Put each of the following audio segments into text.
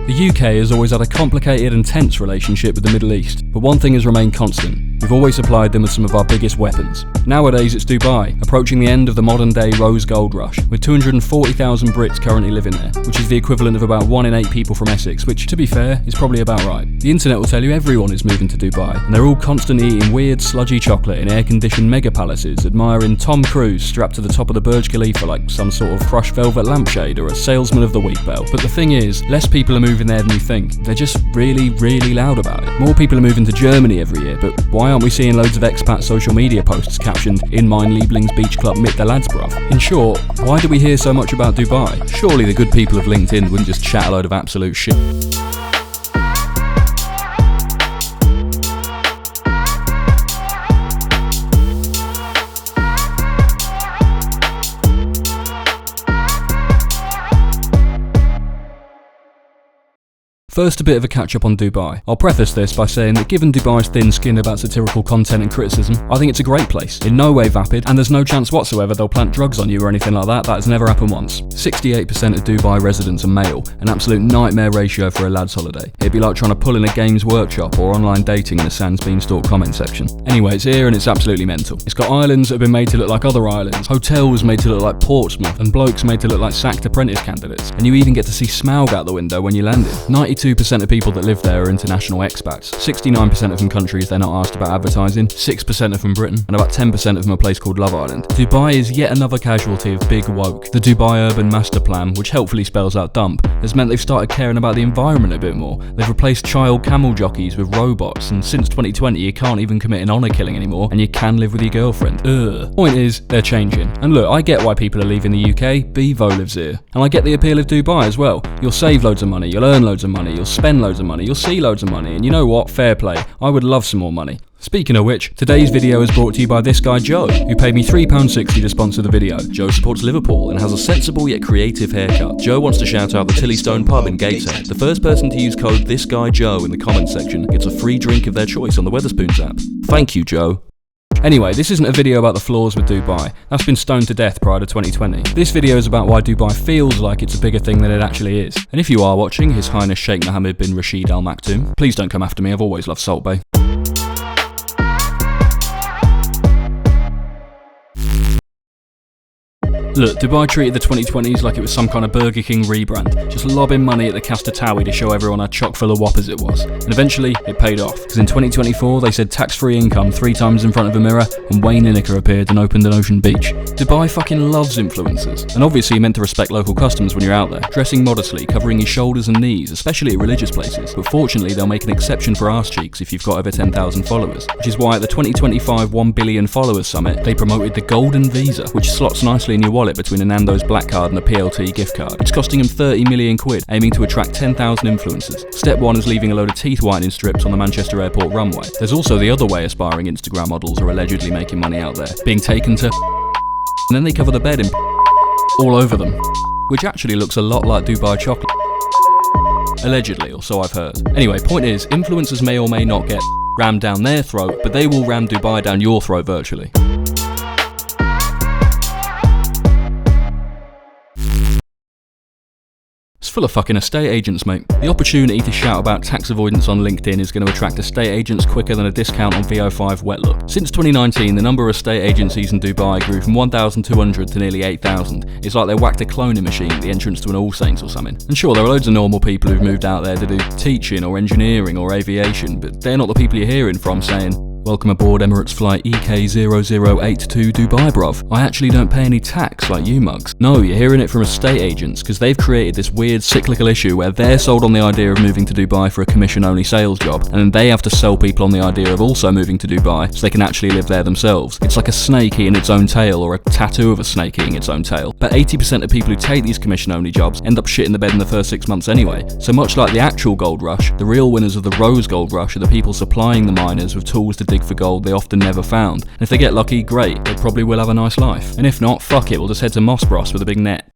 The UK has always had a complicated and tense relationship with the Middle East, but one thing has remained constant. We've always supplied them with some of our biggest weapons. Nowadays it's Dubai, approaching the end of the modern day rose gold rush, with 240,000 Brits currently living there, which is the equivalent of about 1 in 8 people from Essex, which, to be fair, is probably about right. The internet will tell you everyone is moving to Dubai, and they're all constantly eating weird sludgy chocolate in air-conditioned mega palaces, admiring Tom Cruise strapped to the top of the Burj Khalifa like some sort of crushed velvet lampshade or a salesman of the week bell. But the thing is, less people are moving there than you think. They're just really, really loud about it. More people are moving to Germany every year, but why aren't we seeing loads of expat social media posts captioned "In mein Lieblingsbeach Club mit der lads bruv"? In short, why do we hear so much about Dubai? Surely the good people of LinkedIn wouldn't just chat a load of absolute shit. First, a bit of a catch-up on Dubai. I'll preface this by saying that given Dubai's thin skin about satirical content and criticism, I think it's a great place, in no way vapid, and there's no chance whatsoever they'll plant drugs on you or anything like that. That has never happened once. 68% of Dubai residents are male, an absolute nightmare ratio for a lad's holiday. It'd be like trying to pull in a Games Workshop or online dating in a Sans BeanTalk comment section. Anyway, it's here and it's absolutely mental. It's got islands that have been made to look like other islands, hotels made to look like Portsmouth, and blokes made to look like sacked apprentice candidates. And you even get to see Smaug out the window when you landed. 92% of people that live there are international expats. 69% of them countries they're not asked about advertising, 6% of them Britain, and about 10% of them a place called Love Island. Dubai is yet another casualty of big woke. The Dubai Urban Master Plan, which helpfully spells out dump, has meant they've started caring about the environment a bit more. They've replaced child camel jockeys with robots, and since 2020 you can't even commit an honour killing anymore, and you can live with your girlfriend. Point is, they're changing. And look, I get why people are leaving the UK, Bevo lives here. And I get the appeal of Dubai as well. You'll save loads of money, you'll earn loads of money, you'll spend loads of money, you'll see loads of money, and you know what? Fair play. I would love some more money. Speaking of which, today's video is brought to you by this guy Joe, who paid me £3.60 to sponsor the video. Joe supports Liverpool and has a sensible yet creative haircut. Joe wants to shout out the Tillystone pub in Gateshead. The first person to use code ThisGuyJoe in the comments section gets a free drink of their choice on the Wetherspoons app. Thank you, Joe. Anyway, this isn't a video about the flaws with Dubai. That's been stoned to death prior to 2020. This video is about why Dubai feels like it's a bigger thing than it actually is. And if you are watching His Highness Sheikh Mohammed bin Rashid Al Maktoum, please don't come after me, I've always loved Salt Bay. Look, Dubai treated the 2020s like it was some kind of Burger King rebrand, just lobbing money at the Castatawi to show everyone how chock full of whoppers it was. And eventually, it paid off, because in 2024 they said tax-free income 3 times in front of a mirror, and Wayne Lineker appeared and opened an ocean beach. Dubai fucking loves influencers, and obviously you're meant to respect local customs when you're out there, dressing modestly, covering your shoulders and knees, especially at religious places. But fortunately they'll make an exception for arse cheeks if you've got over 10,000 followers, which is why at the 2025 1 billion followers summit, they promoted the Golden Visa, which slots nicely in your wallet between a Nando's black card and a PLT gift card. It's costing them 30 million quid, aiming to attract 10,000 influencers. Step 1 is leaving a load of teeth whitening strips on the Manchester Airport runway. There's also the other way aspiring Instagram models are allegedly making money out there, being taken to and then they cover the bed in all over them, which actually looks a lot like Dubai chocolate. Allegedly, or so I've heard. Anyway, point is, influencers may or may not get rammed down their throat, but they will ram Dubai down your throat virtually. It's full of fucking estate agents, mate. The opportunity to shout about tax avoidance on LinkedIn is going to attract estate agents quicker than a discount on VO5 wet look. Since 2019, the number of estate agencies in Dubai grew from 1,200 to nearly 8,000. It's like they whacked a cloning machine at the entrance to an All Saints or something. And sure, there are loads of normal people who've moved out there to do teaching or engineering or aviation, but they're not the people you're hearing from saying, "Welcome aboard Emirates flight EK0082 Dubai, bruv. I actually don't pay any tax like you mugs." No, you're hearing it from estate agents, because they've created this weird cyclical issue where they're sold on the idea of moving to Dubai for a commission-only sales job, and then they have to sell people on the idea of also moving to Dubai so they can actually live there themselves. It's like a snake eating its own tail, or a tattoo of a snake eating its own tail. But 80% of people who take these commission-only jobs end up shit in the bed in the first 6 months anyway. So much like the actual gold rush, the real winners of the rose gold rush are the people supplying the miners with tools to dig for gold they often never found. And if they get lucky, great, they probably will have a nice life. And if not, fuck it, we'll just head to Mossbros with a big net.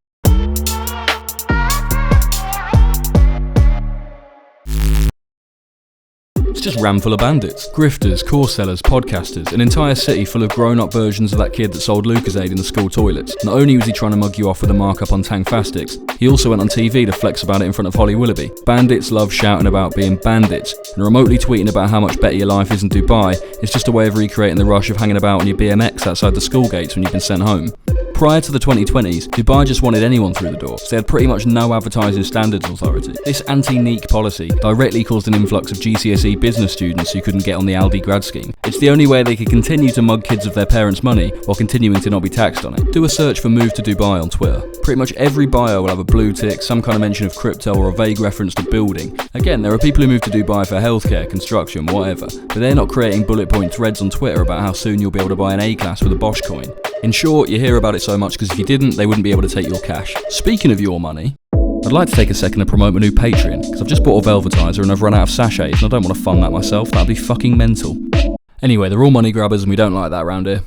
It's just rammed full of bandits. Grifters, course sellers, podcasters, an entire city full of grown-up versions of that kid that sold Lucozade in the school toilets. Not only was he trying to mug you off with a markup on Tang Fastics, he also went on TV to flex about it in front of Holly Willoughby. Bandits love shouting about being bandits, and remotely tweeting about how much better your life is in Dubai is just a way of recreating the rush of hanging about on your BMX outside the school gates when you've been sent home. Prior to the 2020s, Dubai just wanted anyone through the door, so they had pretty much no advertising standards authority. This anti-neek policy directly caused an influx of GCSE business students who couldn't get on the Aldi grad scheme. It's the only way they could continue to mug kids of their parents' money while continuing to not be taxed on it. Do a search for Move to Dubai on Twitter. Pretty much every bio will have a blue tick, some kind of mention of crypto or a vague reference to building. Again, there are people who move to Dubai for healthcare, construction, whatever, but they're not creating bullet point threads on Twitter about how soon you'll be able to buy an A-class with a Bosch coin. In short, you hear about it so much because if you didn't, they wouldn't be able to take your cash. Speaking of your money, I'd like to take a second to promote my new Patreon, because I've just bought a Velvetizer and I've run out of sachets and I don't want to fund that myself, that'd be fucking mental. Anyway, they're all money grabbers and we don't like that around here.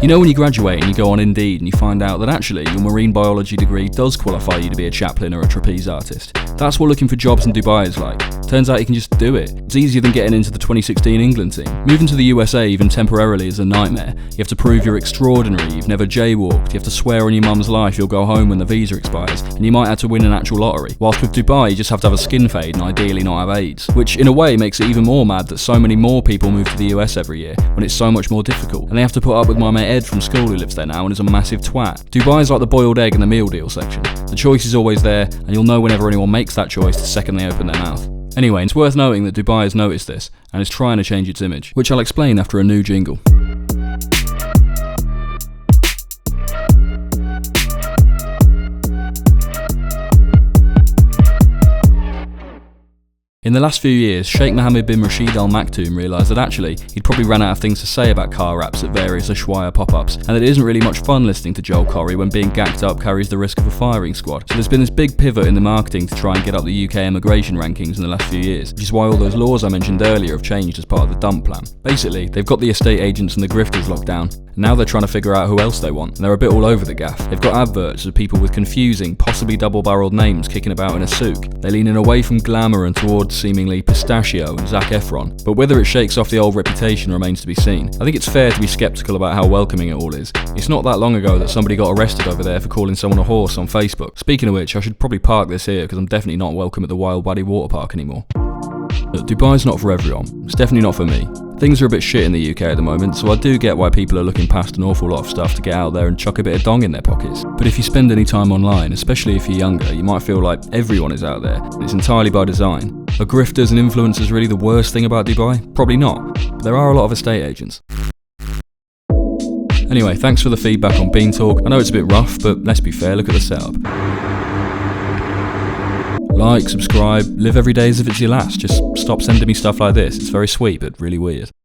You know when you graduate and you go on Indeed and you find out that actually your marine biology degree does qualify you to be a chaplain or a trapeze artist? That's what looking for jobs in Dubai is like. Turns out you can just do it. It's easier than getting into the 2016 England team. Moving to the USA even temporarily is a nightmare. You have to prove you're extraordinary, you've never jaywalked, you have to swear on your mum's life you'll go home when the visa expires, and you might have to win an actual lottery. Whilst with Dubai you just have to have a skin fade and ideally not have AIDS. Which in a way makes it even more mad that so many more people move to the US every year, when it's so much more difficult. And they have to put up with my mate Ed from school who lives there now and is a massive twat. Dubai is like the boiled egg in the meal deal section. The choice is always there, and you'll know whenever anyone makes that choice the second they open their mouth. Anyway, it's worth noting that Dubai has noticed this, and is trying to change its image, which I'll explain after a new jingle. In the last few years, Sheikh Mohammed bin Rashid Al Maktoum realised that actually he'd probably ran out of things to say about car raps at various Ushuaia pop-ups, and that it isn't really much fun listening to Joel Corry when being gacked up carries the risk of a firing squad. So there's been this big pivot in the marketing to try and get up the UK immigration rankings in the last few years, which is why all those laws I mentioned earlier have changed as part of the dump plan. Basically, they've got the estate agents and the grifters locked down, and now they're trying to figure out who else they want, and they're a bit all over the gaff. They've got adverts of people with confusing, possibly double-barreled names kicking about in a souk. They're leaning away from glamour and towards seemingly pistachio and Zac Efron, but whether it shakes off the old reputation remains to be seen. I think it's fair to be sceptical about how welcoming it all is. It's not that long ago that somebody got arrested over there for calling someone a horse on Facebook. Speaking of which, I should probably park this here because I'm definitely not welcome at the Wild Waddy water park anymore. Look, Dubai's not for everyone. It's definitely not for me. Things are a bit shit in the UK at the moment, so I do get why people are looking past an awful lot of stuff to get out there and chuck a bit of dong in their pockets. But if you spend any time online, especially if you're younger, you might feel like everyone is out there, and it's entirely by design. Are grifters and influencers really the worst thing about Dubai? Probably not, but there are a lot of estate agents. Anyway, thanks for the feedback on BeanTalk. I know it's a bit rough, but let's be fair, look at the setup. Like, subscribe, live every day as if it's your last. Just stop sending me stuff like this. It's very sweet, but really weird.